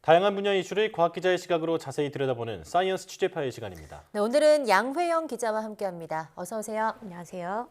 다양한 분야 이슈를 과학 기자의 시각으로 자세히 들여다보는 사이언스 취재파의 시간입니다. 네, 오늘은 양회영 기자와 함께합니다. 어서 오세요. 안녕하세요.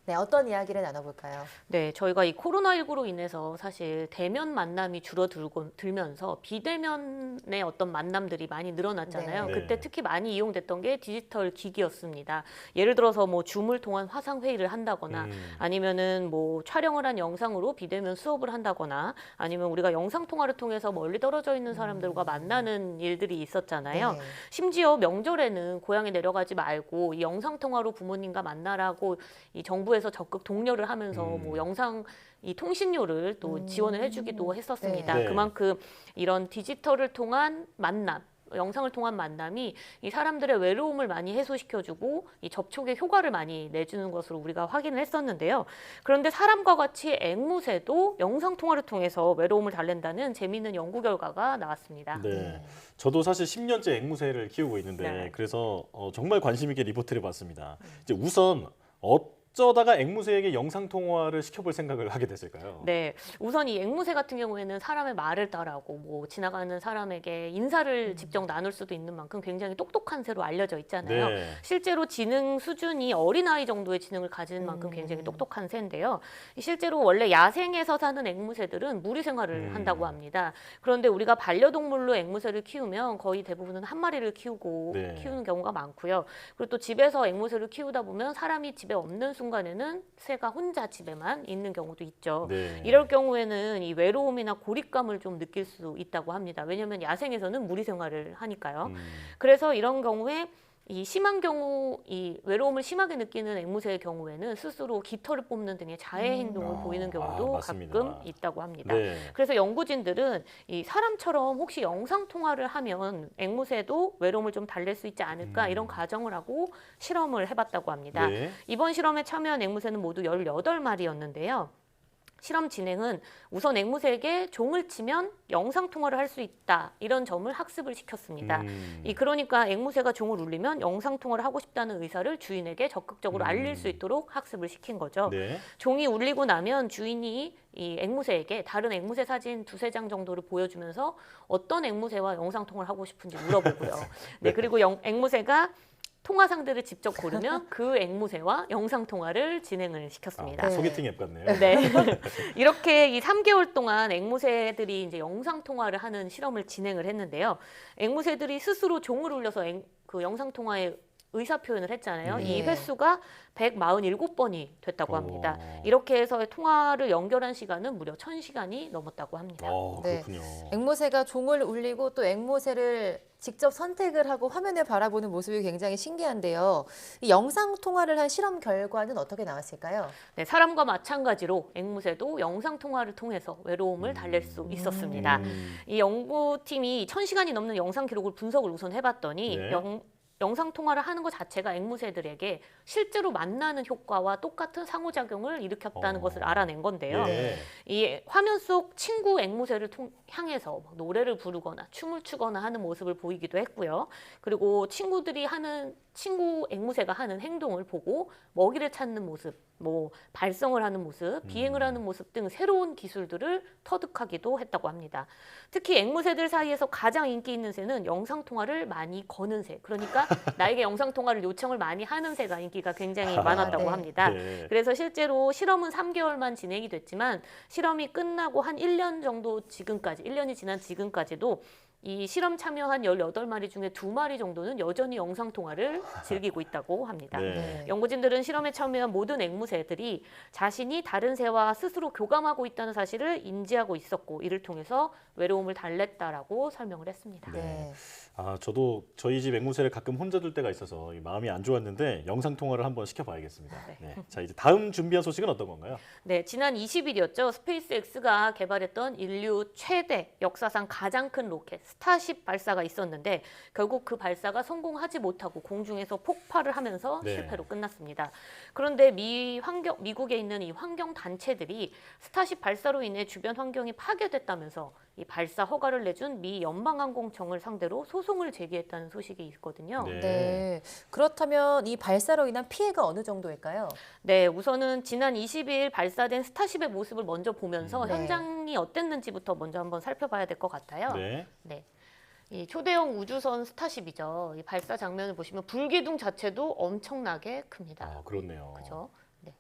네, 어떤 이야기를 나눠볼까요? 네, 저희가 이 코로나19로 인해서 사실 대면 만남이 줄어들면서 비대면의 어떤 만남들이 많이 늘어났잖아요. 네. 그때 특히 많이 이용됐던 게 디지털 기기였습니다. 예를 들어서 뭐 줌을 통한 화상 회의를 한다거나 아니면은 뭐 촬영을 한 영상으로 비대면 수업을 한다거나 아니면 우리가 영상 통화를 통해서 멀리 떨어져 있는 사람들과 만나는 일들이 있었잖아요. 네. 심지어 명절에는 고향에 내려가지 말고 이 영상 통화로 부모님과 만나라고 이 정부에서 적극 독려를 하면서 뭐 영상 이 통신료를 또 지원을 해주기도 했었습니다. 네. 그만큼 이런 디지털을 통한 만남, 영상을 통한 만남이 이 사람들의 외로움을 많이 해소시켜주고 이 접촉의 효과를 많이 내주는 것으로 우리가 확인을 했었는데요. 그런데 사람과 같이 앵무새도 영상 통화를 통해서 외로움을 달랜다는 재미있는 연구 결과가 나왔습니다. 네. 저도 사실 10년째 앵무새를 키우고 있는데 네. 그래서 정말 관심 있게 리포트를 봤습니다. 이제 우선 어쩌다가 앵무새에게 영상 통화를 시켜볼 생각을 하게 됐을까요? 네, 우선 이 앵무새 같은 경우에는 사람의 말을 따라하고 뭐 지나가는 사람에게 인사를 직접 나눌 수도 있는 만큼 굉장히 똑똑한 새로 알려져 있잖아요. 네. 실제로 지능 수준이 어린아이 정도의 지능을 가진 만큼 굉장히 똑똑한 새인데요. 실제로 원래 야생에서 사는 앵무새들은 무리 생활을 한다고 합니다. 그런데 우리가 반려동물로 앵무새를 키우면 거의 대부분은 한 마리를 네. 키우는 경우가 많고요. 그리고 또 집에서 앵무새를 키우다 보면 사람이 집에 없는 순간에는 새가 혼자 집에만 있는 경우도 있죠. 네. 이럴 경우에는 이 외로움이나 고립감을 좀 느낄 수 있다고 합니다. 왜냐하면 야생에서는 무리 생활을 하니까요. 그래서 이런 경우에 이 심한 경우, 이 외로움을 심하게 느끼는 앵무새의 경우에는 스스로 깃털을 뽑는 등의 자해 행동을 보이는 경우도 맞습니다. 가끔 있다고 합니다. 네. 그래서 연구진들은 이 사람처럼 혹시 영상 통화를 하면 앵무새도 외로움을 좀 달랠 수 있지 않을까 이런 가정을 하고 실험을 해봤다고 합니다. 네. 이번 실험에 참여한 앵무새는 모두 18마리였는데요. 실험 진행은 우선 앵무새에게 종을 치면 영상 통화를 할 수 있다 이런 점을 학습을 시켰습니다. 그러니까 앵무새가 종을 울리면 영상 통화를 하고 싶다는 의사를 주인에게 적극적으로 알릴 수 있도록 학습을 시킨 거죠. 네. 종이 울리고 나면 주인이 이 앵무새에게 다른 앵무새 사진 두세 장 정도를 보여주면서 어떤 앵무새와 영상 통화를 하고 싶은지 물어보고요. 네, 그리고 앵무새가 통화 상대를 직접 고르면 그 앵무새와 영상 통화를 진행을 시켰습니다. 소개팅 앱 같네요. 네. 이렇게 이 3개월 동안 앵무새들이 이제 영상 통화를 하는 실험을 진행을 했는데요. 앵무새들이 스스로 종을 울려서 그 영상 통화에 의사 표현을 했잖아요. 이 횟수가 147번이 됐다고 합니다. 이렇게 해서 통화를 연결한 시간은 무려 1000시간이 넘었다고 합니다. 네. 그렇군요. 앵무새가 종을 울리고 또 앵무새를 직접 선택을 하고 화면을 바라보는 모습이 굉장히 신기한데요. 이 영상 통화를 한 실험 결과는 어떻게 나왔을까요? 네, 사람과 마찬가지로 앵무새도 영상 통화를 통해서 외로움을 달랠 수 있었습니다. 이 연구팀이 1000시간이 넘는 영상 기록을 분석을 우선 해봤더니 네. 영상 통화를 하는 것 자체가 앵무새들에게 실제로 만나는 효과와 똑같은 상호작용을 일으켰다는 것을 알아낸 건데요. 네. 이 화면 속 친구 앵무새를 향해서 노래를 부르거나 춤을 추거나 하는 모습을 보이기도 했고요. 그리고 친구 앵무새가 하는 행동을 보고 먹이를 찾는 모습, 뭐 발성을 하는 모습, 비행을 하는 모습 등 새로운 기술들을 터득하기도 했다고 합니다. 특히 앵무새들 사이에서 가장 인기 있는 새는 영상 통화를 많이 거는 새. 그러니까 나에게 영상 통화를 요청을 많이 하는 새가 인기가 굉장히 많았다고 네. 합니다. 네. 그래서 실제로 실험은 3개월만 진행이 됐지만 실험이 끝나고 한 1년 정도 지금까지, 1년이 지난 지금까지도 이 실험 참여한 18마리 중에 2마리 정도는 여전히 영상 통화를 즐기고 있다고 합니다. 네. 연구진들은 실험에 참여한 모든 앵무새들이 자신이 다른 새와 스스로 교감하고 있다는 사실을 인지하고 있었고 이를 통해서 외로움을 달랬다라고 설명을 했습니다. 네. 저도 저희 집 앵무새를 가끔 혼자 둘 때가 있어서 마음이 안 좋았는데 영상 통화를 한번 시켜봐야겠습니다. 네. 자, 이제 다음 준비한 소식은 어떤 건가요? 네, 지난 20일이었죠. 스페이스X가 개발했던 인류 최대 역사상 가장 큰 로켓 스타쉽 발사가 있었는데 결국 그 발사가 성공하지 못하고 공중에서 폭발을 하면서 네. 실패로 끝났습니다. 그런데 미 미국에 있는 이 환경 단체들이 스타쉽 발사로 인해 주변 환경이 파괴됐다면서 이 발사 허가를 내준 미 연방항공청을 상대로 소송을 제기했다는 소식이 있거든요. 네. 네. 그렇다면 이 발사로 인한 피해가 어느 정도일까요? 네, 우선은 지난 20일 발사된 스타쉽의 모습을 먼저 보면서 네. 현장이 어땠는지부터 먼저 한번 살펴봐야 될 것 같아요. 네. 네. 이 초대형 우주선 스타쉽이죠. 이 발사 장면을 보시면 불기둥 자체도 엄청나게 큽니다. 아, 그렇네요. 그죠? 네.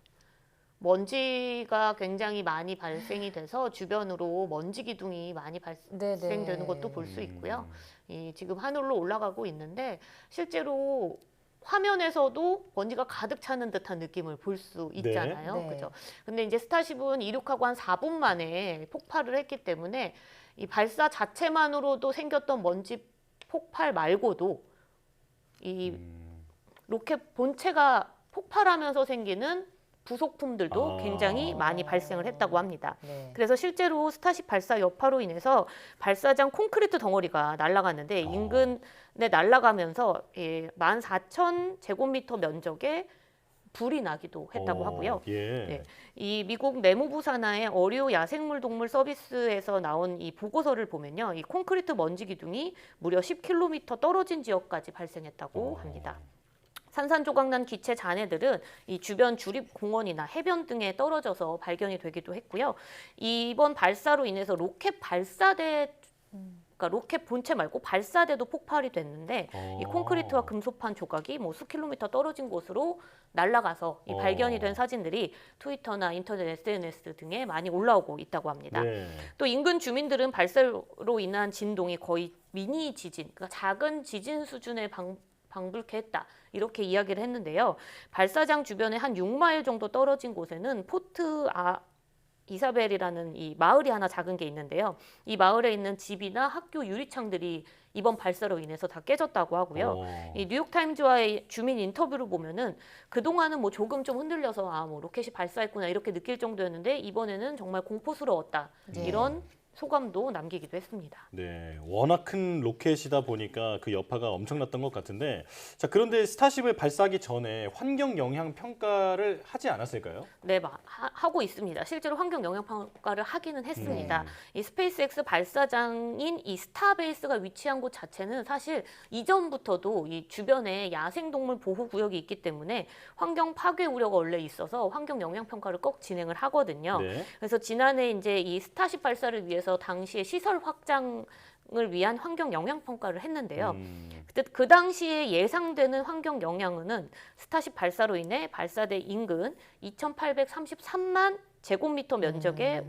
먼지가 굉장히 많이 발생이 돼서 주변으로 먼지 기둥이 많이 발생되는 것도 볼 수 있고요. 이 지금 하늘로 올라가고 있는데 실제로 화면에서도 먼지가 가득 차는 듯한 느낌을 볼 수 있잖아요. 네. 그죠? 근데 이제 스타쉽은 이륙하고 한 4분 만에 폭발을 했기 때문에 이 발사 자체만으로도 생겼던 먼지 폭발 말고도 이 로켓 본체가 폭발하면서 생기는 부속품들도 굉장히 많이 발생을 했다고 합니다. 네. 그래서 실제로 스타쉽 발사 여파로 인해서 발사장 콘크리트 덩어리가 날아갔는데 인근에 날아가면서 14,000제곱미터 면적에 불이 나기도 했다고 하고요. 예. 네. 이 미국 내무부 산하의 어류 야생물 동물 서비스에서 나온 이 보고서를 보면요. 이 콘크리트 먼지 기둥이 무려 10km 떨어진 지역까지 발생했다고 합니다. 산산조각난 기체 잔해들은 이 주변 주립 공원이나 해변 등에 떨어져서 발견이 되기도 했고요. 이번 발사로 인해서 로켓 발사대 그러니까 로켓 본체 말고 발사대도 폭발이 됐는데 이 콘크리트와 금속판 조각이 뭐 수킬로미터 떨어진 곳으로 날아가서 이 발견이 된 사진들이 트위터나 인터넷 SNS 등에 많이 올라오고 있다고 합니다. 네. 또 인근 주민들은 발사로 인한 진동이 거의 미니 지진, 그러니까 작은 지진 수준의 방불케 했다. 이렇게 이야기를 했는데요. 발사장 주변에 한 6마일 정도 떨어진 곳에는 포트 이사벨이라는 이 마을이 하나 작은 게 있는데요. 이 마을에 있는 집이나 학교 유리창들이 이번 발사로 인해서 다 깨졌다고 하고요. 이 뉴욕타임즈와의 주민 인터뷰를 보면은 그동안은 뭐 조금 좀 흔들려서 뭐 로켓이 발사했구나 이렇게 느낄 정도였는데 이번에는 정말 공포스러웠다. 네. 이런 소감도 남기기도 했습니다. 네, 워낙 큰 로켓이다 보니까 그 여파가 엄청났던 것 같은데, 자, 그런데 스타쉽을 발사하기 전에 환경 영향 평가를 하지 않았을까요? 네, 하고 있습니다. 실제로 환경 영향 평가를 하기는 했습니다. 이 스페이스X 발사장인 이 스타베이스가 위치한 곳 자체는 사실 이전부터도 이 주변에 야생동물 보호 구역이 있기 때문에 환경 파괴 우려가 원래 있어서 환경 영향 평가를 꼭 진행을 하거든요. 네. 그래서 지난해 이제 이 스타쉽 발사를 위해서 당시에 시설 확장을 위한 환경 영향 평가를 했는데요. 그때 그 당시에 예상되는 환경 영향은 스타쉽 발사로 인해 발사대 인근 2,833만 제곱미터 면적의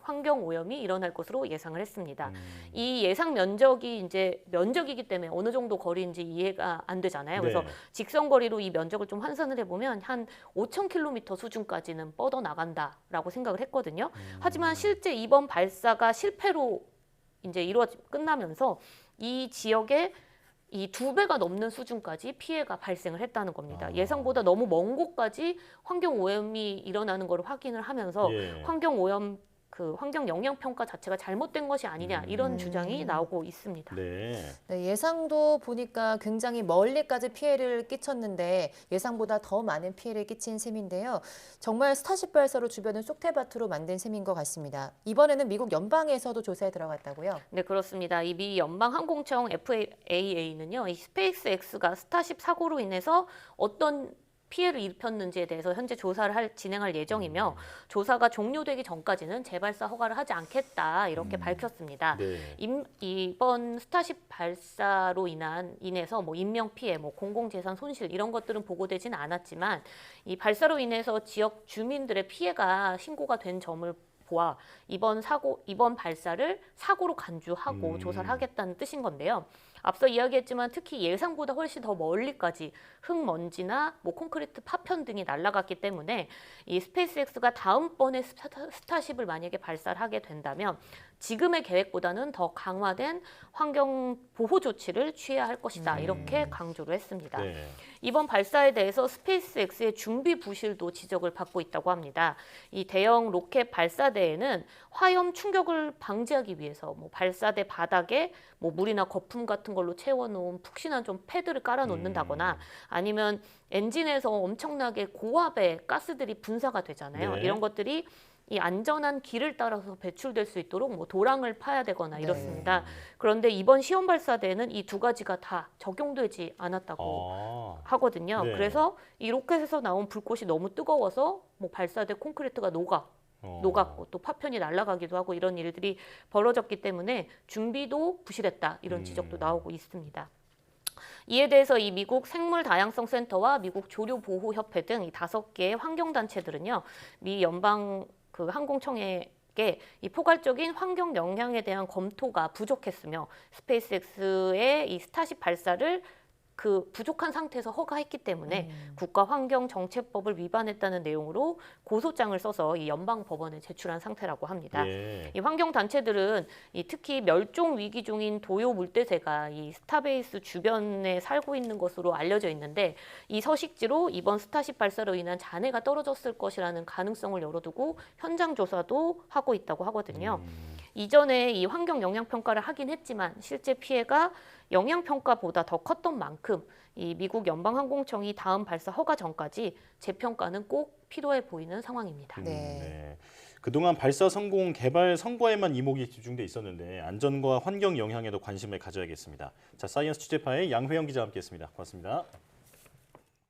환경 오염이 일어날 것으로 예상을 했습니다. 이 예상 면적이 이제 면적이기 때문에 어느 정도 거리인지 이해가 안 되잖아요. 그래서 네. 직선 거리로 이 면적을 좀 환산을 해보면 한 5,000km 수준까지는 뻗어 나간다라고 생각을 했거든요. 하지만 실제 이번 발사가 실패로 이제 끝나면서 이 지역에 이 2배가 넘는 수준까지 피해가 발생을 했다는 겁니다. 예상보다 너무 먼 곳까지 환경 오염이 일어나는 걸 확인을 하면서 환경 영향 평가 자체가 잘못된 것이 아니냐 이런 주장이 나오고 있습니다. 네. 네, 예상도 보니까 굉장히 멀리까지 피해를 끼쳤는데 예상보다 더 많은 피해를 끼친 셈인데요. 정말 스타쉽 발사로 주변을 쑥대밭으로 만든 셈인 것 같습니다. 이번에는 미국 연방에서도 조사에 들어갔다고요? 네, 그렇습니다. 이 미 연방항공청 FAA는요, 이 스페이스X가 스타쉽 사고로 인해서 어떤 피해를 입혔는지에 대해서 현재 조사를 진행할 예정이며 조사가 종료되기 전까지는 재발사 허가를 하지 않겠다 이렇게 밝혔습니다. 네. 이번 스타쉽 발사로 인해서 뭐 인명 피해, 뭐 공공재산 손실 이런 것들은 보고되지는 않았지만 이 발사로 인해서 지역 주민들의 피해가 신고가 된 점을 보아 이번 발사를 사고로 간주하고 조사를 하겠다는 뜻인 건데요. 앞서 이야기했지만 특히 예상보다 훨씬 더 멀리까지 흙먼지나 뭐 콘크리트 파편 등이 날아갔기 때문에 이 스페이스X가 다음번에 스타쉽을 만약에 발사를 하게 된다면 지금의 계획보다는 더 강화된 환경 보호 조치를 취해야 할 것이다. 이렇게 강조를 했습니다. 네. 이번 발사에 대해서 스페이스X의 준비 부실도 지적을 받고 있다고 합니다. 이 대형 로켓 발사대에는 화염 충격을 방지하기 위해서 뭐 발사대 바닥에 뭐 물이나 거품 같은 걸로 채워놓은 푹신한 좀 패드를 깔아놓는다거나 아니면 엔진에서 엄청나게 고압의 가스들이 분사가 되잖아요. 네. 이런 것들이 이 안전한 길을 따라서 배출될 수 있도록 뭐 도랑을 파야 되거나 이렇습니다. 그런데 이번 시험 발사대에는 이 두 가지가 다 적용되지 않았다고 하거든요. 네. 그래서 이 로켓에서 나온 불꽃이 너무 뜨거워서 뭐 발사대 콘크리트가 녹았고 또 파편이 날아가기도 하고 이런 일들이 벌어졌기 때문에 준비도 부실했다 이런 지적도 나오고 있습니다. 이에 대해서 이 미국 생물 다양성 센터와 미국 조류 보호 협회 등 이 5개의 환경 단체들은요. 미 연방 그 항공청에게 이 포괄적인 환경 영향에 대한 검토가 부족했으며 스페이스X의 이 스타쉽 발사를 그 부족한 상태에서 허가했기 때문에 국가환경정책법을 위반했다는 내용으로 고소장을 써서 이 연방 법원에 제출한 상태라고 합니다. 예. 이 환경 단체들은 이 특히 멸종 위기 중인 도요 물대새가 이 스타베이스 주변에 살고 있는 것으로 알려져 있는데 이 서식지로 이번 스타쉽 발사로 인한 잔해가 떨어졌을 것이라는 가능성을 열어두고 현장 조사도 하고 있다고 하거든요. 이전에 이 환경 영향 평가를 하긴 했지만 실제 피해가 영향 평가보다 더 컸던 만큼 이 미국 연방항공청이 다음 발사 허가 전까지 재평가는 꼭 필요해 보이는 상황입니다. 네. 그동안 발사 성공, 개발 성과에만 이목이 집중돼 있었는데 안전과 환경 영향에도 관심을 가져야겠습니다. 자, 사이언스 취재파의 양회영 기자와 함께했습니다. 고맙습니다.